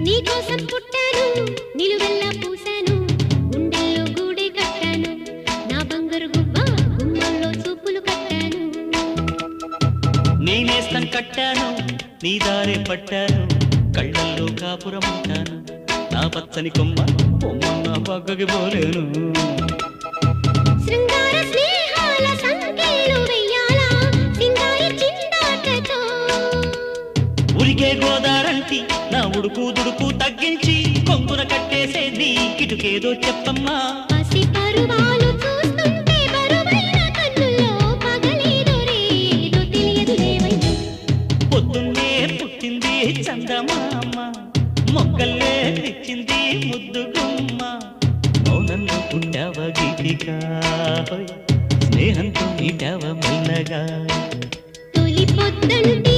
నీకోసం పుట్టాను నిలువెల్లా పూసాను గుండెల్లో గూడే కట్టాను నా బంగారు గువ్వ గుమ్మల్లో చూపులు కట్టాను నేనేస్తం కట్టాను నీ దారే పట్టాను కళ్ళల్లో కాపురం ఉంటాను నా పచ్చని కొమ్మ కొమ్మ పక్కకి పోలేను శృంగార స్నేహాల సంకేలు వెయ్యాలా సింగారి చిందాటతో ఉరికే గోదారంటి నా ఉడుకు దుడుకు తగ్గించి కొంగున కట్టేసేది కిటుకేదో చెప్పమ్మా పసి పరువాలు చూస్తుంటే బరువైన కన్నుల్లో పగలేదో రేదో తెలియదు లేవయ్యా పొద్దున్నే పుట్టింది చందమామ మొక్కల్లే తెచ్చింది ముద్దు గుమ్మ మౌనంలో పుట్టావ గీతిగా స్నేహంతో నీటావ మెల్లగా తొలి పొద్దంటి